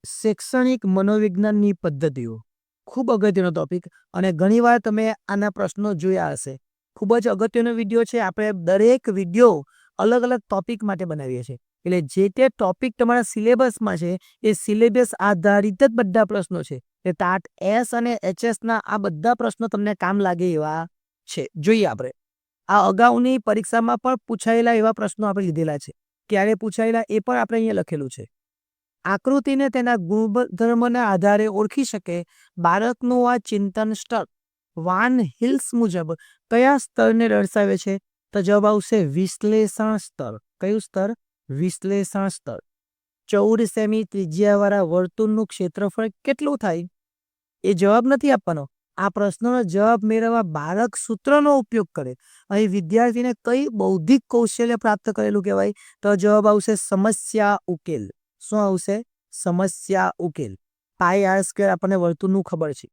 શૈક્ષણિક મનોવિજ્ઞાનની પદ્ધતિઓ ખૂબ અગત્યનો ટોપિક અને ઘણીવાર તમે આના પ્રશ્નો જોયા હશે. ખૂબ જ અગત્યનો વિડીયો છે. આપણે દરેક વિડીયો અલગ અલગ ટોપિક માટે બનાવીએ છીએ. એટલે જે તે ટોપિક તમારા સિલેબસમાં છે એ સિલેબસ આધારિત જ બધા પ્રશ્નો છે. એ ટાટ એસ અને એચએસના આ બધા પ્રશ્નો તમને કામ લાગે એવા છે. જોઈએ આપણે આ અગાઉની પરીક્ષામાં પણ પૂછાયેલા એવા પ્રશ્નો આપણે લીધેલા છે. ક્યારે પૂછાયેલા એ પણ આપણે અહીંયા લખેલું છે. આકૃતિને તેના ગુણધર્મના આધારે ઓળખી શકે બાળકનું આ ચિંતન સ્તર વાન હિલ્સ મુજબ કયા સ્તરને દર્શાવે છે? તો જવાબ આવશે વિશ્લેષણ સ્તર. કયું સ્તર? વિશ્લેષણ સ્તર. 14 સેમી ત્રિજ્યાવાળા વર્તુળનું ક્ષેત્રફળ કેટલું થાય? એ જવાબ નથી આપવાનો. આ પ્રશ્નનો જવાબ મેળવવા બાળક સૂત્રનો ઉપયોગ કરે. અહીં વિદ્યાર્થીને કઈ બૌદ્ધિક કૌશલ્ય પ્રાપ્ત કરેલું કહેવાય? તો જવાબ આવશે સમસ્યા ઉકેલ. શું આવશે? સમસ્યા ઉકેલ. પાઈ આર સ્ક્વેર આપણને વર્તુળનું ખબર છે.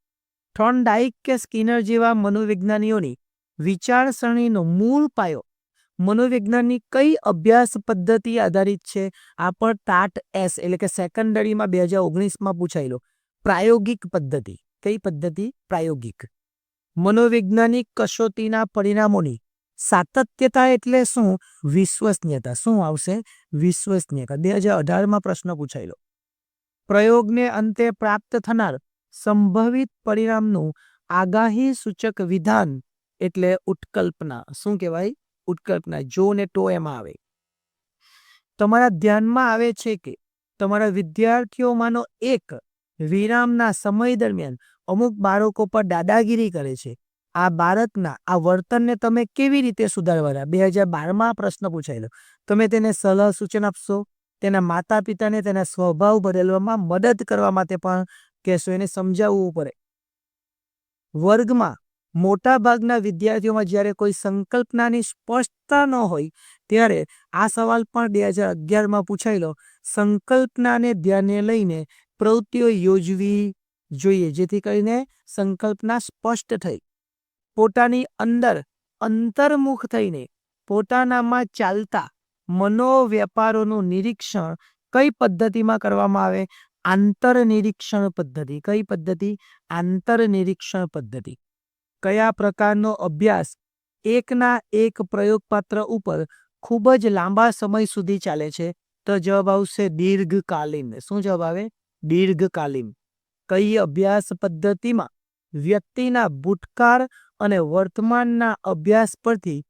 થોર્નડાઇક કે સ્કિનર જેવા મનોવિજ્ઞાનીઓની વિચારસરણીનો મૂળ પાયો મનોવિજ્ઞાનની કઈ અભ્યાસ પદ્ધતિ આધારિત છે? આ પણ ટાટ એસ એટલે કે સેકન્ડરીમાં 2019માં પૂછાયેલો. પ્રાયોગિક પદ્ધતિ. કઈ પદ્ધતિ? પ્રાયોગિક. મનોવૈજ્ઞાનિક કસોટીના પરિણામોની સાતત્યતા એટલે શું? વિશ્વસનીયતા. શું આવશે? વિશ્વસનીયતા. 2018માં પ્રશ્ન પૂછાયેલો. પ્રયોગને અંતે પ્રાપ્ત થનાર સંભવિત પરિણામનું આગાહી સૂચક વિધાન એટલે ઉત્કલ્પના. શું કહેવાય? ઉત્કલ્પના. જો ને તો એમાં આવે. તમારા ધ્યાનમાં આવે છે કે તમારા વિદ્યાર્થીઓમાંનો એક વિરામના સમય દરમિયાન અમુક બાળકો પર દાદાગીરી કરે છે. આ બાળકના આ વર્તનને તમે કેવી રીતે સુધારવાના? 2012માં પ્રશ્ન પૂછાયેલો. તમે તેને સલાહ સૂચન આપશો? તેના માતા પિતાને તેના સ્વભાવ બદલવામાં મદદ કરવા માટે પણ કહેશો. એને સમજાવવું પડે. વર્ગમાં મોટા ભાગના વિદ્યાર્થીઓમાં જ્યારે કોઈ સંકલ્પનાની સ્પષ્ટતા ન હોય ત્યારે આ સવાલ પણ 2011માં પૂછાયેલો. સંકલ્પનાને ધ્યાને લઈને પ્રવૃત્તિઓ યોજવી જોઈએ જેથી કરીને સંકલ્પના સ્પષ્ટ થઈ. પોતાની અંદર અંતર્મુખ થઈને પોતાનામાં ચાલતા મનોવ્યાપારોનું નિરીક્ષણ કઈ પદ્ધતિમાં કરવામાં આવે? આંતરનિરીક્ષણ પદ્ધતિ. કઈ પદ્ધતિ? આંતરનિરીક્ષણ પદ્ધતિ. કયા પ્રકારનો અભ્યાસ એકના એક પ્રયોગપાત્ર ઉપર ખૂબ જ લાંબા સમય સુધી ચાલે છે? તો જવાબ આવશે દીર્ઘકાલીન. શું જવાબ આવે? દીર્ઘકાલીન. કઈ અભ્યાસ પદ્ધતિમાં વ્યક્તિના ભૂતકાળ અને વર્તમાનના અભ્યાસ પરથી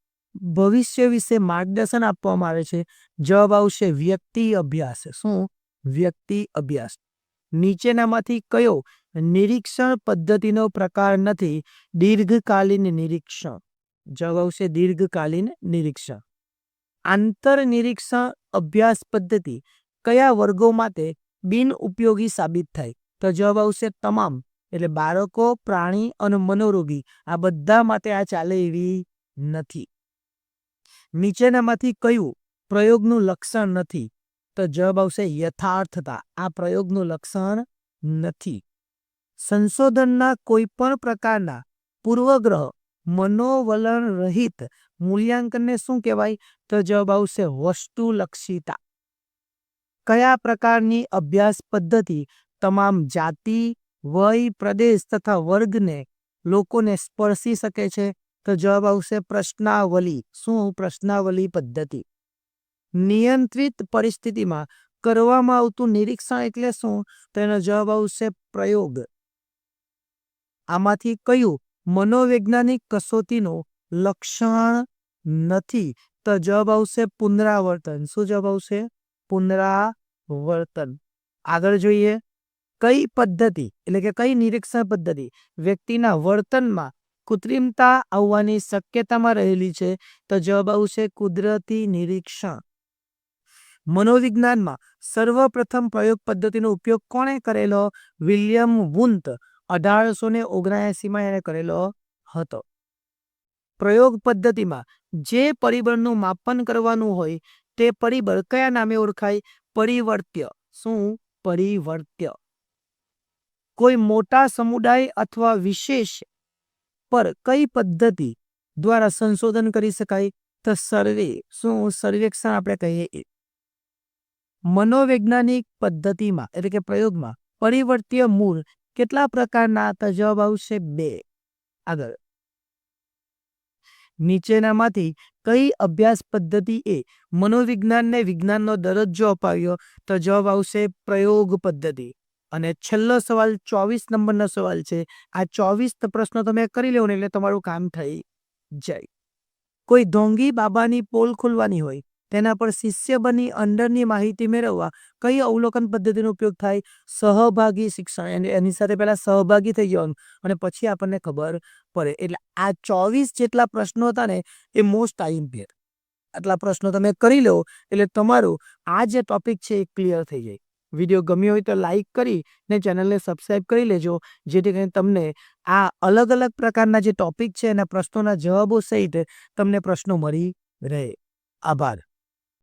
ભવિષ્ય વિશે માર્ગદર્શન આપવામાં આવે છે? જવાબ આવશે વ્યક્તિ અભ્યાસ. શું? વ્યક્તિ અભ્યાસ. નીચેનામાંથી કયો નિરીક્ષણ પદ્ધતિનો પ્રકાર નથી? દીર્ઘકાલીન નિરીક્ષણ. જવાબ આવશે દીર્ઘકાલીન નિરીક્ષણ. આંતરનિરીક્ષણ અભ્યાસ પદ્ધતિ કયા વર્ગો માટે બિન ઉપયોગી સાબિત થાય? તો જવાબ આવશે તમામ. એટલે બાળકો, પ્રાણી અને મનોરોગી આ બધા માટે આ ચાલે એવી નથી. નીચેનામાંથી કયું પ્રયોગનું લક્ષણ નથી? તો જવાબ આવશે યથાર્થતા. આ પ્રયોગનું લક્ષણ નથી. સંશોધનના કોઈ પણ પ્રકારના પૂર્વગ્રહ મનોવલણ રહિત મૂલ્યાંકનને શું કહેવાય? તો જવાબ આવશે વસ્તુલક્ષીતા. કયા પ્રકારની અભ્યાસ પદ્ધતિ તમામ જાતિ, વય, પ્રદેશ તથા વર્ગને લોકોને સ્પર્શી શકે છે? તો જવાબ આવશે પ્રશ્નાવલી. શું? પ્રશ્નાવલી પદ્ધતિ. નિયંત્રિત પરિસ્થિતિમાં કરવામાં આવતું નિરીક્ષણ એટલે શું? તેનો જવાબ આવશે પ્રયોગ. આમાંથી કયું મનોવૈજ્ઞાનિક કસોટીનું લક્ષણ નથી? તો જવાબ આવશે પુનરાવર્તન. શું જવાબ આવશે? પુનરાવર્તન. આગળ જોઈએ. કઈ પદ્ધતિ એટલે કે કઈ નિરીક્ષણ પદ્ધતિ વ્યક્તિના વર્તનમાં કૃત્રિમતા આવવાની શક્યતામાં રહેલી છે? તો જવાબ આવશે કુદરતી નિરીક્ષણ. મનોવિજ્ઞાનમાં સર્વપ્રથમ પ્રયોગ પદ્ધતિનો ઉપયોગ કોણે કરેલો? વિલિયમ વુન્ત 1879માં એને કરેલો હતો. પ્રયોગ પદ્ધતિમાં જે પરિબળનું માપન કરવાનું હોય તે પરિબળ કયા નામે ઓળખાય? પરિવર્ત્ય. શું? પરિવર્ત્ય. કોઈ મોટા સમુદાય અથવા વિશેષ પર કઈ પદ્ધતિ દ્વારા સંશોધન કરી શકાય? તો સર્વે. શું? સર્વેક્ષણ આપણે કહીએ. મનોવૈજ્ઞાનિક પદ્ધતિમાં એટલે કે પ્રયોગમાં પરિવર્તીય મૂળ કેટલા પ્રકારના? તો જવાબ આવશે 2. આગળ, નીચેનામાંથી કઈ અભ્યાસ પદ્ધતિએ મનોવિજ્ઞાનને વિજ્ઞાનનો દરજ્જો અપાવ્યો? તો જવાબ આવશે પ્રયોગ પદ્ધતિ. અને છેલ્લો સવાલ 24 નંબરનો સવાલ છે. આ 24 પ્રશ્નો તમે કરી લેવો ને એટલે તમારું કામ થઈ જાય. કોઈ ઢોંગી બાબાની પોલ ખોલવાની હોય, તેના પર શિષ્ય બની અંદરની માહિતી મેળવવા કઈ અવલોકન પદ્ધતિનો ઉપયોગ થાય? સહભાગી શિક્ષણ. એની સાથે પહેલા સહભાગી થઈ જવાનું અને પછી આપણને ખબર પડે. એટલે આ 24 જેટલા પ્રશ્નો હતા ને એ મોસ્ટ આઈએમપી. આટલા પ્રશ્નો તમે કરી લો એટલે તમારું આ જે ટોપિક છે એ ક્લિયર થઈ જાય. વિડીયો ગમ્યો હોય તો લાઈક કરી ને ચેનલને સબસ્ક્રાઈબ કરી લેજો, જેથી કરીને તમને આ અલગ અલગ પ્રકારના જે ટોપિક છે એના પ્રશ્નોના જવાબો સહિત તમને પ્રશ્નો મળી રહે. આભાર.